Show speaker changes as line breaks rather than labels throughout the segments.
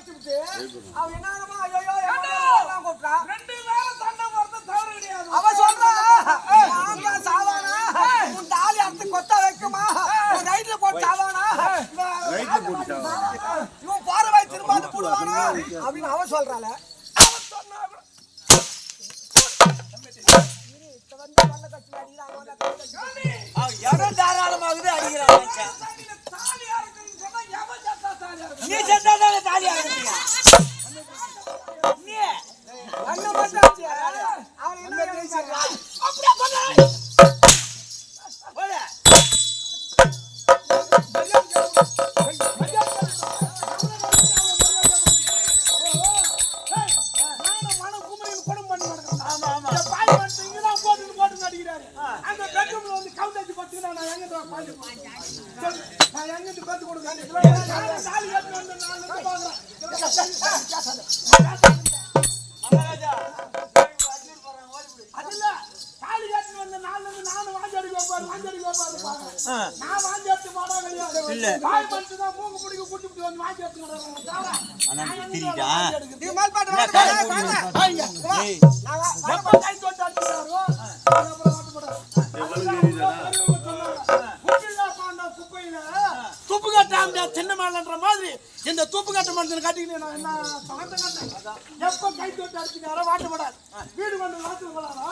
வச்சுட்டு அவ என்னமா ஐயோ கூப்பிட்டா 2 பேரும் சண்டை போறது தவறு கிடையாது. அவ சொல்றா ஆங்கா சாவானா உன் தாலி அறுத்து கொத்த வைக்குமா ரைட்ல போட்டு சாவானா ரைட்ல போட்டு இவன் பாரவை திரும்ப வந்து போடுவானா அப்படின்னு அவ சொல்றாள. அவ சொன்னா வந்து வல்ல கட்சி அடிறாங்க வல்ல கட்சி அவ எவன தாராளமாகுது அடிக்குறாங்க. தாலி அறுக்குன்னு சொன்னா எவன் சத்தா தாலி அறுக்கு நீ சத்தாதானே தாலி அறுக்குறீங்க நீ அண்ணா மச்சாச்சி அவன் என்ன பேசுறா அப்படியே பண்ணு போடா துப்பு கட்டாம சின்ன மாடன்ற மாதிரி இந்த துப்பு கட்ட மனுஷன் காட்டிக்கிட்டு நான் என்ன பணத்தை கட்டேன் எப்ப கை தொட்டு அடிச்சுக்கார வாட்டு போடாது வீடு கொண்டு வாட்டு போடாதா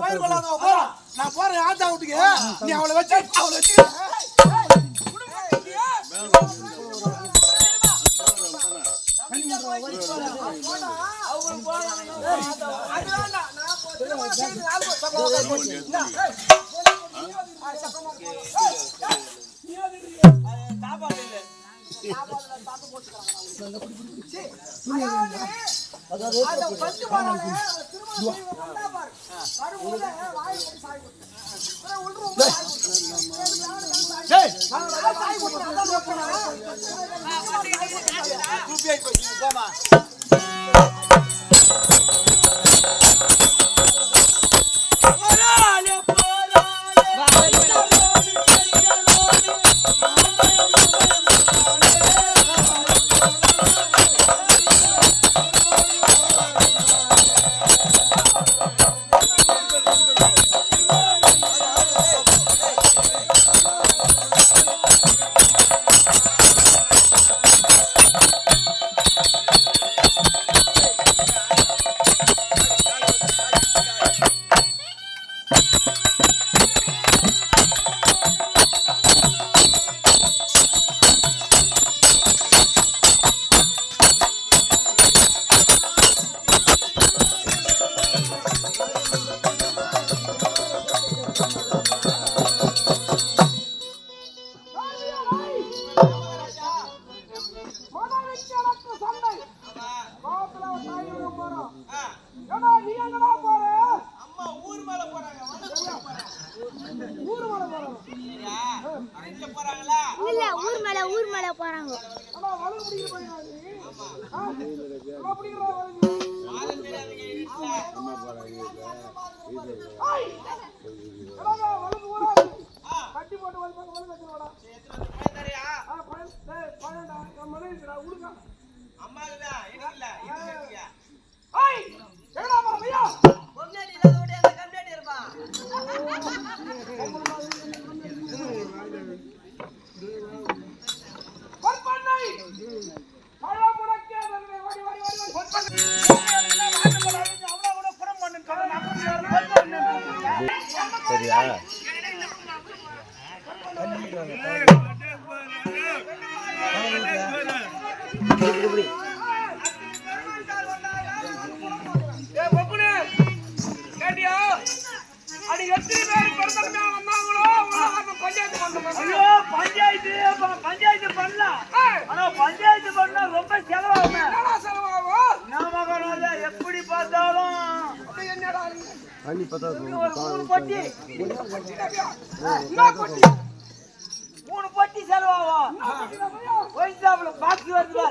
வயிறு கொள்ளாத போறா நான் போறேன் ஆத்தா வீட்டுக்கு நீ அவளை வச்சு பஞ்சாயத்து பண்ணலாம் ஆனா பஞ்சாயத்து பண்ணா ரொம்ப செலவாகும் எப்படி பார்த்தாலும் மூணு பட்டி செலவாகும் பாக்கி வருது